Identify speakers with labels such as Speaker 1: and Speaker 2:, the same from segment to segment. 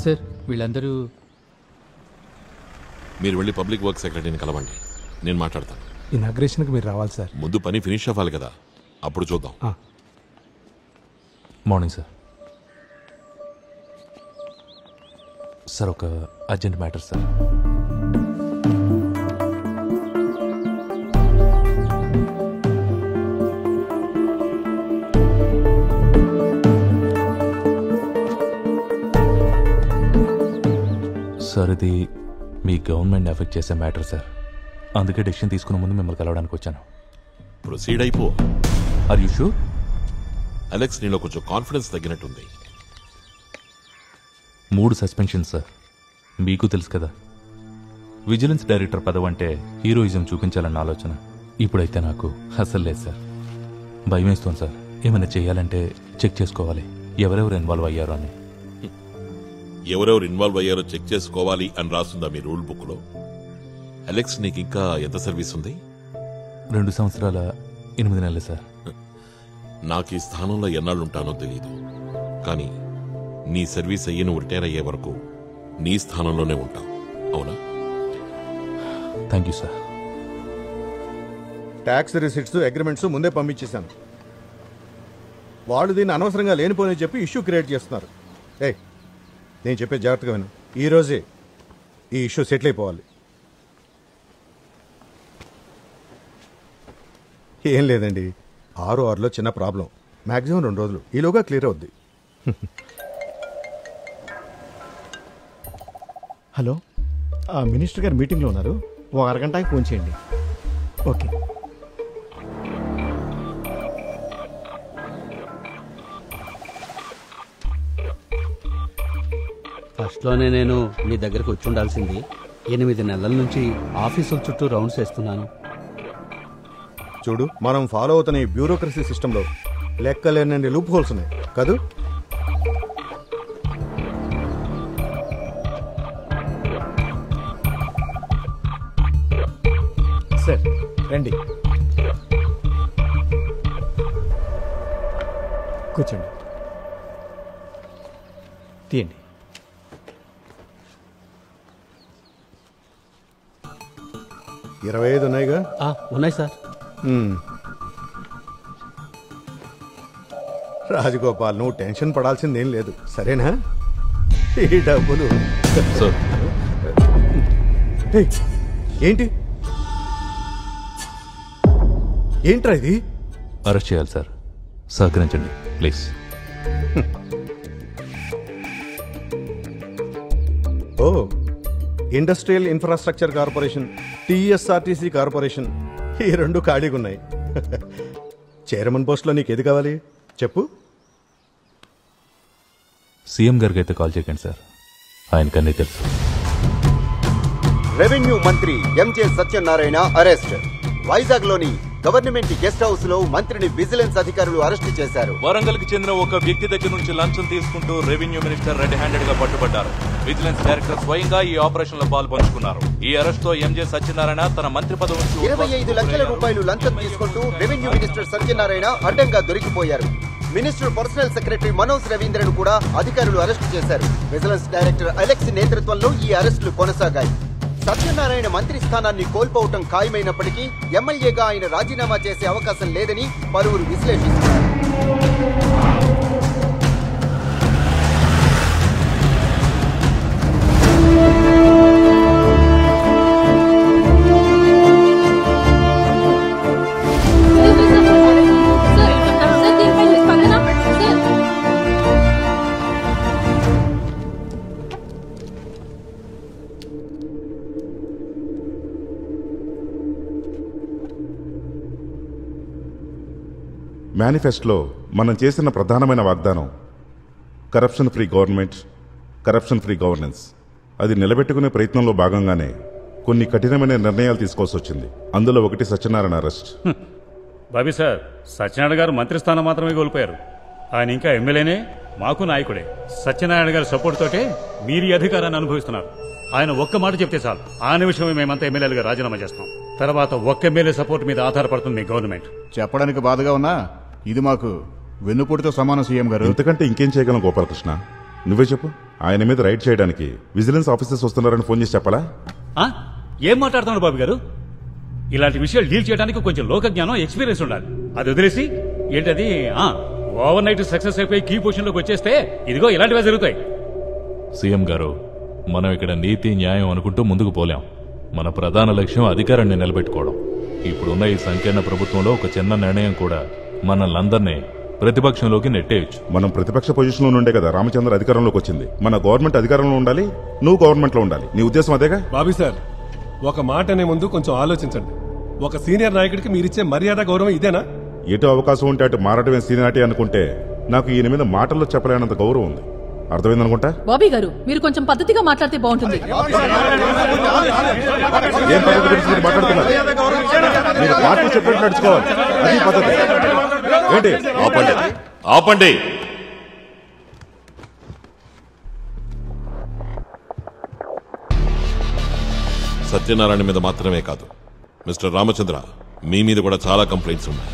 Speaker 1: Sir వీళ్ళందరూ
Speaker 2: మీరు వెళ్ళి పబ్లిక్ వర్క్ సెక్రటరీని కలవండి, నేను మాట్లాడతాను.
Speaker 3: ఇనాగ్రేషన్కి మీరు రావాలి సార్.
Speaker 2: ముందు పని ఫినిష్ అవ్వాలి కదా, అప్పుడు చూద్దాం.
Speaker 4: Morning sir. సార్ ఒక అర్జెంట్ మ్యాటర్ సార్. సార్ ఇది మీ గవర్నమెంట్ ఎఫెక్ట్ చేసే మ్యాటర్ సార్. అందుకే డెసిషన్ తీసుకునే ముందు మిమ్మల్ని కలవడానికి వచ్చాను.
Speaker 2: ప్రొసీడ్ అయిపో.
Speaker 4: Are you sure?
Speaker 2: అలెక్స్ నీలో కొంచెం కాన్ఫిడెన్స్ తగ్గినట్టుంది.
Speaker 4: 3 suspension sir. మీకు తెలుసు కదా, విజిలెన్స్ డైరెక్టర్ పదవి అంటే హీరోయిజం చూపించాలన్న ఆలోచన. ఇప్పుడైతే నాకు అసలు లేదు సార్. భయం వేస్తుంది సార్. ఏమైనా చేయాలంటే చెక్ చేసుకోవాలి ఎవరెవరు ఇన్వాల్వ్ అయ్యారో అని.
Speaker 2: ఎవరెవరు ఇన్వాల్వ్ అయ్యారో చెక్ చేసుకోవాలి అని రాస్తుందా మీ రూల్ బుక్ లో? అలెక్స్ నీకు ఇంకా ఎంత సర్వీస్ ఉంది?
Speaker 4: 2 సంవత్సరాల 8 నెలలు సార్.
Speaker 2: నాకు ఈ స్థానంలో ఎన్నాళ్ళుంటానో తెలీదు, కానీ నీ సర్వీస్ అయ్యి నువ్వు రిటైర్ అయ్యే వరకు నీ స్థానంలోనే ఉంటావు, అవునా?
Speaker 4: Thank you sir.
Speaker 5: Tax receipts agreements ముందే పంపించేశాను. వాళ్ళు దీన్ని అనవసరంగా లేనిపోని చెప్పి ఇష్యూ క్రియేట్ చేస్తున్నారు. నేను చెప్పే జాగ్రత్తగా విను. ఈరోజే ఈ ఇష్యూ సెటిల్ అయిపోవాలి. ఏం లేదండి, 6 చిన్న ప్రాబ్లం, మ్యాక్సిమం 2 రోజులు, ఈలోగా క్లియర్ అవుద్ది.
Speaker 6: హలో, మినిస్టర్ గారు మీటింగ్లో ఉన్నారు, ఓ అరగంటకి ఫోన్ చేయండి. ఓకే.
Speaker 7: ఫస్ట్లోనే నేను నీ దగ్గరకు వచ్చి ఉండాల్సింది. 8 నెలల నుంచి ఆఫీసుల చుట్టూ రౌండ్స్ వేస్తున్నాను.
Speaker 5: చూడు, మనం ఫాలో అవుతున్న ఈ బ్యూరోక్రసీ సిస్టంలో లెక్కలేనండి లూప్ హోల్స్ ఉన్నాయి కాదు.
Speaker 6: సార్ రండి, కూర్చోండి, తీయండి.
Speaker 5: $25 ఉన్నాయిగా?
Speaker 7: ఉన్నాయి సార్.
Speaker 5: రాజగోపాల్, నువ్వు టెన్షన్ పడాల్సిందేం లేదు, సరేనా? ఈ డబ్బులు ఏంటి ఏంట్రా ఇది?
Speaker 4: అరెస్ట్ చేయాలి సార్, సహకరించండి please.
Speaker 5: Oh, industrial infrastructure corporation, TSRTC corporation, ఈ 2 ఖాళీగా ఉన్నాయి. చైర్మన్ పోస్ట్లో నీకు ఏది కావాలి చెప్పు.
Speaker 4: సీఎం గారికి అయితే కాల్ చేయకండి సార్, ఆయనకన్నీ తెలుసు.
Speaker 8: రెవెన్యూ మంత్రి ఎంజే సత్యనారాయణ అరెస్ట్. వైజాగ్ లోని గవర్నమెంట్ గెస్ట్ హౌస్ లో మంత్రిని విజిలెన్స్ అధికారులు అరెస్టు చేశారు.
Speaker 9: వరంగల్ కి చెందిన ఒక వ్యక్తి దగ్గర నుంచి లంచం తీసుకుంటూ రెవెన్యూ మినిస్టర్ రెడ్ హ్యాండెడ్ గా పట్టుబడ్డారు. విజిలెన్స్ డైరెక్టర్ స్వయంగా ఈ ఆపరేషన్ లో పాల్పంచుకున్నారు. ఈ అరెస్ట్ తో ఎంజే సత్యనారాయణ తన మంత్రి పదవి నుంచి
Speaker 8: 25 లక్షల రూపాయలు లంచం తీసుకుంటూ రెవెన్యూ మినిస్టర్ సత్యనారాయణ అడ్డంగా దొరికిపోయారు. మినిస్టర్ పర్సనల్ సెక్రటరీ మనోజ్ రవీంద్రను కూడా అధికారులు అరెస్టు చేశారు. విజిలెన్స్ డైరెక్టర్ అలెక్స్ నేతృత్వంలో ఈ అరెస్టులు కొనసాగాయి. సత్యనారాయణ మంత్రి స్థానాన్ని కోల్పోవటం ఖాయమైనప్పటికీ ఎమ్మెల్యేగా ఆయన రాజీనామా చేసే అవకాశం లేదని పలువురు విశ్లేషిస్తున్నారు.
Speaker 10: మేనిఫెస్టోలో మనం చేసిన ప్రధానమైన వాగ్దానం corruption free government, corruption free governance. అది నిలబెట్టుకునే ప్రయత్నంలో భాగంగానే కొన్ని కఠినమైన నిర్ణయాలు తీసుకోవాల్సి వచ్చింది. అందులో ఒకటి సత్యనారాయణ అరెస్ట్.
Speaker 11: బాబీ సార్, సత్యనారాయణ గారు మంత్రి స్థానం మాత్రమే కోల్పోయారు. ఆయన ఇంకా ఎమ్మెల్యేనే, మాకు నాయకుడే. సత్యనారాయణ గారి సపోర్ట్ తోటే మీరు అధికారాన్ని అనుభవిస్తున్నారు. ఆయన ఒక్క మాట చెప్తే చాలు, ఆ నిమిషమే మేమంతా ఎమ్మెల్యేలుగా రాజీనామా చేస్తాం. తర్వాత ఒక్క ఎమ్మెల్యే సపోర్ట్ మీద ఆధారపడుతుంది మీ గవర్నమెంట్.
Speaker 12: చెప్పడానికి బాధగా ఉన్నా ఇది మాకు వెన్నుపోటుతో సమానం సీఎం గారు.
Speaker 10: ఇంతకంటే ఇంకేం చేయగలం గోపాలకృష్ణ, నువ్వే చెప్పు. ఆయన మీద రైడ్ చేయడానికి విజిలెన్స్ ఆఫీసర్స్ వస్తున్నారని ఫోన్ చేసి చెప్పాలా?
Speaker 11: ఏం మాట్లాడుతున్నారు బాబు గారు? ఇలాంటి విషయాలు డీల్ చేయడానికి కొంచెం లోక జ్ఞానం, ఎక్స్పీరియన్స్ ఉండాలి. అది వదిలేసి ఏంటది ఓవర్ నైట్ సక్సెస్ అయిపోయి కీ పొజిషన్లోకి వచ్చేస్తే ఇదిగో ఇలాంటివే జరుగుతాయి.
Speaker 4: సీఎం గారు, మనం ఇక్కడ నీతి న్యాయం అనుకుంటూ ముందుకు పోలేం. మన ప్రధాన లక్ష్యం అధికారాన్ని నిలబెట్టుకోవడం. ఇప్పుడున్న ఈ సంకీర్ణ ప్రభుత్వంలో ఒక చిన్న నిర్ణయం కూడా మనల్ని ప్రతిపక్షంలోకి నెట్టేయచ్చు.
Speaker 10: మనం ప్రతిపక్ష పొజిషన్లో నుండే కదా రామచంద్ర అధికారంలోకి వచ్చింది. మన గవర్నమెంట్ అధికారంలో ఉండాలి, నువ్వు గవర్నమెంట్లో ఉండాలి. నీ ఉద్దేశం అదేగా?
Speaker 1: బాబీ సార్, ఒక మాట అనే ముందు కొంచెం ఆలోచించండి. ఒక సీనియర్ నాయకుడికి మీరిచ్చే మర్యాద గౌరవం ఇదేనా?
Speaker 10: ఎటు అవకాశం ఉంటే అటు మారటమే సీనియారిటీ అనుకుంటే నాకు ఈయన మీద మాటల్లో చెప్పలేనంత గౌరవం ఉంది. అర్థమైందనుకుంటా?
Speaker 12: బాబీ గారు, మీరు కొంచెం పద్ధతిగా మాట్లాడితే బాగుంటుంది.
Speaker 10: ఏం పద్ధతి గురించి మీరు మాట్లాడుతున్నారు? మీరు పార్టీ చెప్పినట్టు నడుచుకోవాలి, అది పద్ధతి. ఏంటి?
Speaker 2: ఆపండి, ఆపండి. సత్యనారాయణ మీద మాత్రమే కాదు, మిస్టర్ రామచంద్ర, మీ మీద కూడా చాలా కంప్లైంట్స్ ఉన్నాయి.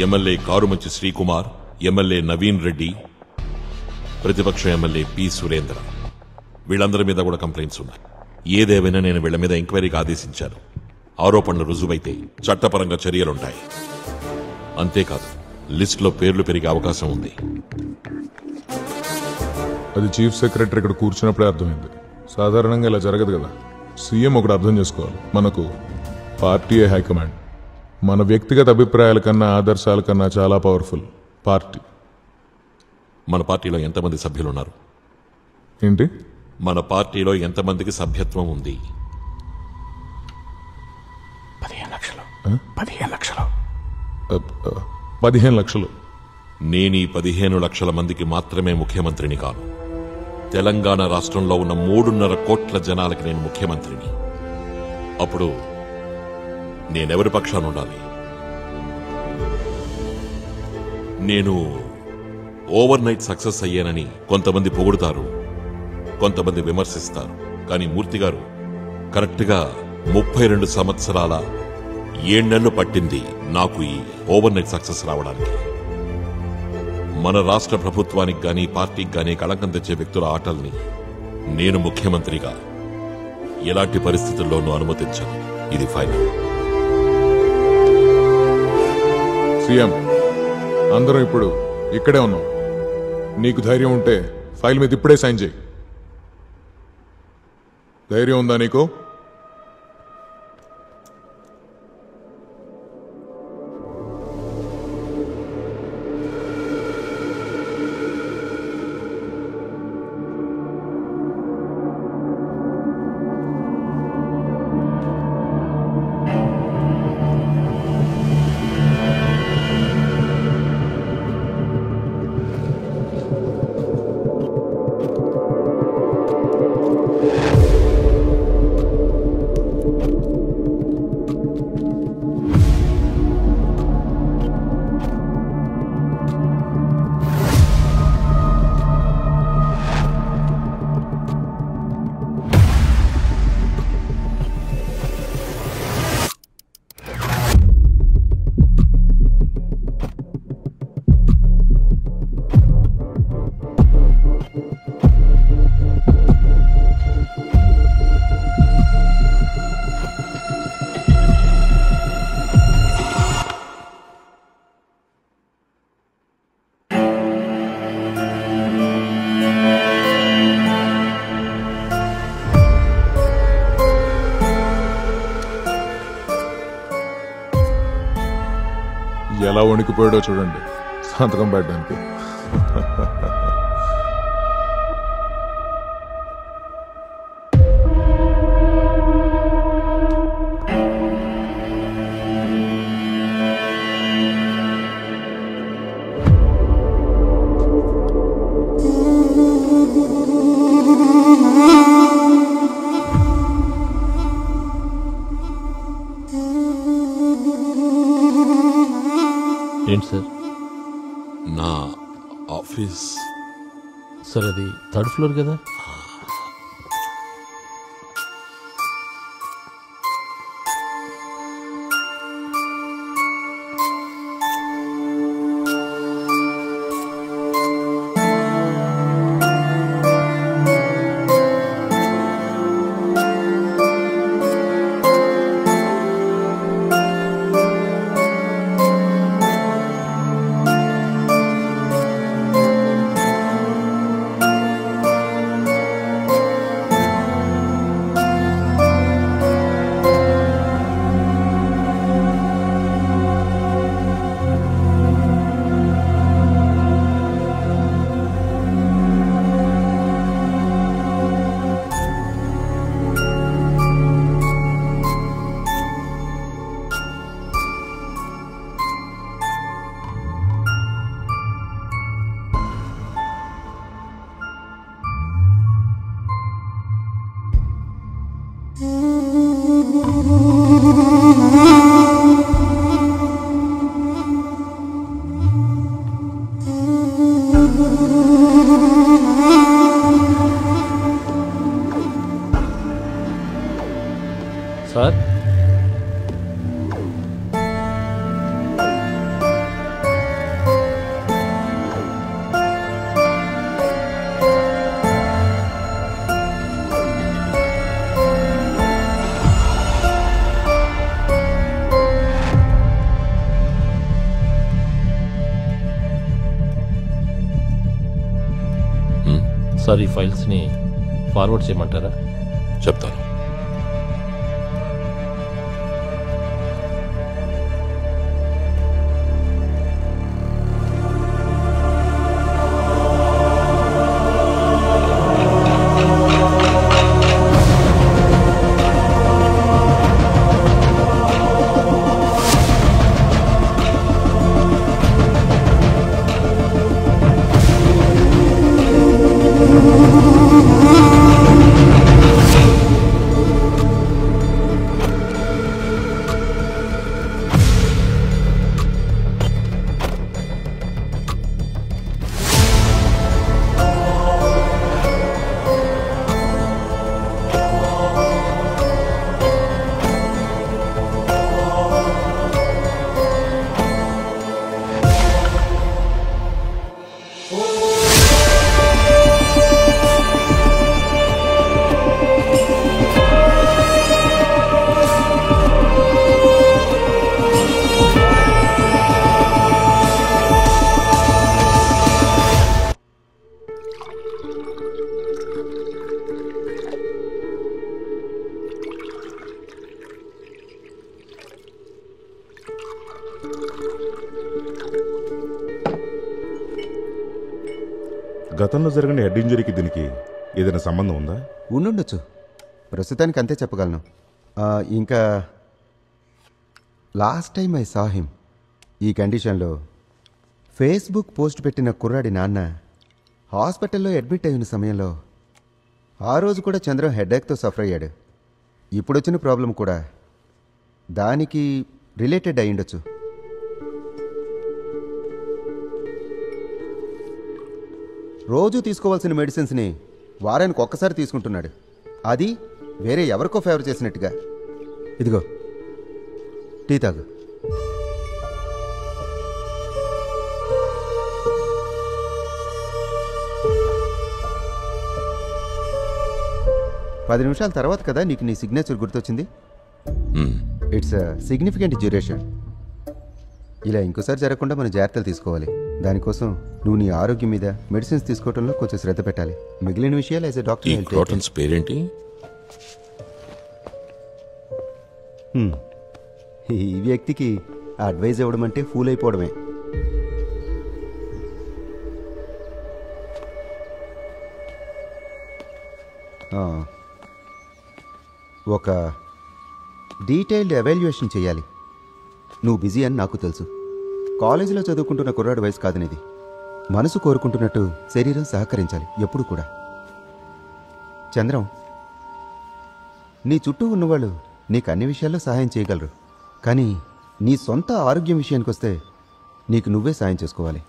Speaker 2: ఎమ్మెల్యే కారుమంచి శ్రీకుమార్, ఎమ్మెల్యే నవీన్ రెడ్డి, ప్రతిపక్ష ఎమ్మెల్యే పి సురేంద్ర, వీళ్ళందరి మీద కూడా కంప్లైంట్స్ ఉన్నాయి. ఏదేమైనా నేను వీళ్ల మీద ఎంక్వైరీకి ఆదేశించాను. ఆరోపణలు రుజువైతే చట్టపరంగా చర్యలుంటాయి. అంతేకాదు, లిస్టులో పేర్లు పెరిగే అవకాశం ఉంది.
Speaker 13: అది చీఫ్ సెక్రటరీ ఇక్కడ కూర్చున్నప్పుడే అర్థమైంది. సాధారణంగా ఇలా జరగదు కదా. సీఎం ఒకటి అర్థం చేసుకోవాలి, మనకు పార్టీయే హైకమాండ్. మన వ్యక్తిగత అభిప్రాయాల కన్నా ఆదర్శాల కన్నా చాలా పవర్ఫుల్ పార్టీ.
Speaker 2: మన పార్టీలో ఎంతమంది సభ్యులున్నారు?
Speaker 13: ఏంటి?
Speaker 2: మన పార్టీలో ఎంతమందికి సభ్యత్వం ఉంది?
Speaker 13: 15 లక్షలు. 15 లక్షలు. 15 లక్షలు.
Speaker 2: నేను ఈ 15 లక్షల మందికి మాత్రమే ముఖ్యమంత్రిని కాను. తెలంగాణ రాష్ట్రంలో ఉన్న 3.5 కోట్ల జనాలకి నేను ముఖ్యమంత్రిని. అప్పుడు నేనెవరి పక్షాన ఉండాలి? నేను ఓవర్ నైట్ సక్సెస్ అయ్యానని కొంతమంది పొగుడుతారు, కొంతమంది విమర్శిస్తారు. కానీ మూర్తి గారు, కరెక్ట్గా 32 సంవత్సరాల 7 నెలలు పట్టింది నాకు ఈ ఓవర్ నైట్ సక్సెస్ రావడానికి. మన రాష్ట్ర ప్రభుత్వానికి గానీ పార్టీకి గానీ కళంకం తెచ్చే వ్యక్తుల ఆటల్ని నేను ముఖ్యమంత్రిగా ఎలాంటి పరిస్థితుల్లోనూ అనుమతించను. ఇది ఫైనల్.
Speaker 13: సీఎం, అందరం ఇప్పుడు ఇక్కడే ఉన్నాం. నీకు ధైర్యం ఉంటే ఫైల్ మీద ఇప్పుడే సైన్ చేయి. ధైర్యం ఉందా నీకు? ఎలా వణికిపోయాడో చూడండి సంతకం పెట్టడానికి.
Speaker 7: ఏంటి సార్?
Speaker 2: నా ఆఫీస్
Speaker 7: సార్, అది 3rd ఫ్లోర్ కదా?
Speaker 14: సార్ సార్ ఈ ఫైల్స్ని ఫార్వర్డ్ చేయమంటారా?
Speaker 2: చెప్తాను.
Speaker 10: గతంలో జరిగిన హెడ్ ఇంజరీకి దీనికి ఏదైనా సంబంధం ఉందా?
Speaker 8: ఉండుండొచ్చు, ప్రస్తుతానికి అంతే చెప్పగలను. ఇంకా last time I saw him ఈ కండిషన్లో ఫేస్బుక్ పోస్ట్ పెట్టిన కుర్రాడి నాన్న హాస్పిటల్లో అడ్మిట్ అయిన సమయంలో ఆ రోజు కూడా చంద్రం హెడేక్తో సఫర్ అయ్యాడు. ఇప్పుడు వచ్చిన ప్రాబ్లం కూడా దానికి రిలేటెడ్ అయ్యుండొచ్చు. రోజు తీసుకోవాల్సిన మెడిసిన్స్ని వారానికి ఒక్కసారి తీసుకుంటున్నాడు. అది వేరే ఎవరికో ఫేవర్ చేసినట్టుగా. ఇదిగో టీ తాగు. పది నిమిషాల తర్వాత కదా నీకు నీ సిగ్నేచర్ గుర్తొచ్చింది. It's significant duration. ఇలా ఇంకోసారి జరగకుండా మనం జాగ్రత్తలు తీసుకోవాలి. దానికోసం నువ్వు నీ ఆరోగ్యం మీద మెడిసిన్స్ తీసుకోవడంలో కొంచెం శ్రద్ధ పెట్టాలి. మిగిలిన విషయాలు యాజ్ ఎ డాక్టర్
Speaker 2: పేరేంటి?
Speaker 8: ఈ వ్యక్తికి అడ్వైజ్ ఇవ్వడం అంటే ఫూల్ అయిపోవడమే. ఒక డీటెయిల్డ్ ఎవాల్యుయేషన్ చేయాలి. నువ్వు బిజీ అని నాకు తెలుసు. కాలేజీలో చదువుకుంటున్న కుర్రాడు వయసు కాదనేది. మనసు కోరుకుంటున్నట్టు శరీరం సహకరించాలి ఎప్పుడు కూడా. చంద్రం, నీ చుట్టూ ఉన్నవాళ్ళు నీకు అన్ని విషయాల్లో సహాయం చేయగలరు. కానీ నీ సొంత ఆరోగ్యం విషయానికి వస్తే నీకు నువ్వే సాయం చేసుకోవాలి.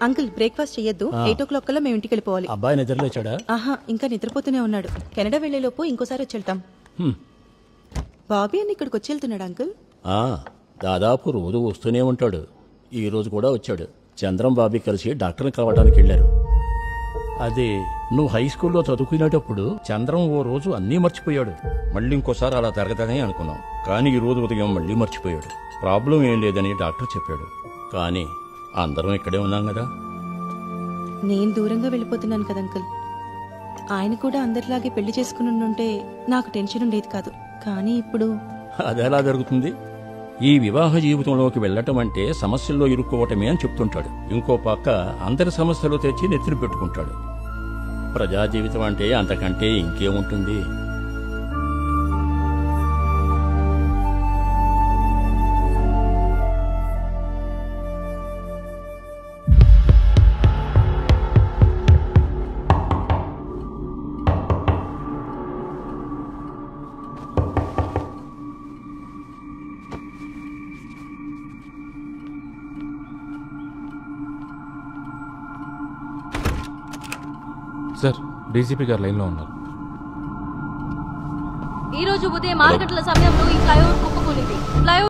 Speaker 15: అంకుల్, బ్రేక్ఫాస్ట్ చెయ్యొద్దు. 8 o'clock కల్లా మేము ఇంటికి వెళ్ళిపోవాలి.
Speaker 16: అబ్బాయి నిద్రలేచాడా?
Speaker 15: ఆహా, ఇంకా నిద్రపోతూనే ఉన్నాడు. కెనడా వెళ్లేలోపు ఇంకోసారి వచ్చి వెళ్తాం. బాబీ అని ఇక్కడికి వచ్చి వెళ్తున్నాడు అంకుల్.
Speaker 16: దాదాపు రోజు వస్తూనే ఉంటాడు. ఈ రోజు కూడా వచ్చాడు. చంద్రం బాబీ కలిసి డాక్టర్ని కలవడానికి వెళ్ళారు. అది నువ్వు హై స్కూల్లో చదువుకునేటప్పుడు చంద్రం ఓ రోజు అన్నీ మర్చిపోయాడు. మళ్ళీ ఇంకోసారి అలా జరగదని అనుకున్నాం. కానీ ఈ రోజు ఉదయం మళ్ళీ మర్చిపోయాడు. ప్రాబ్లం ఏం లేదని డాక్టర్ చెప్పాడు. కానీ అందరం ఇక్కడే ఉన్నాం కదా.
Speaker 15: నేను దూరంగా వెళ్ళిపోతున్నాను కదా అంకుల్. ఆయన కూడా అందరిలాగే పెళ్లి చేసుకుని ఉంటే నాకు టెన్షన్ ఉండేది కాదు. కానీ ఇప్పుడు
Speaker 16: అదెలా జరుగుతుంది? ఈ వివాహ జీవితంలోకి వెళ్ళటం అంటే సమస్యల్లో ఇరుక్కోవటమే అని చెప్తుంటాడు. ఇంకో పక్క అందరి సమస్యలు తెచ్చి నెత్తిన పెట్టుకుంటాడు. ప్రజా జీవితం అంటే అంతకంటే ఇంకేముంటుంది?
Speaker 4: సార్ డీజీపీ గారు లైన్లో ఉన్నారు.
Speaker 17: ఈ రోజు ఉదయం 6 గంటల సమయంలో ఈ ఫ్లైఓవర్ కుప్పకూలింది. ఫ్లైఓవర్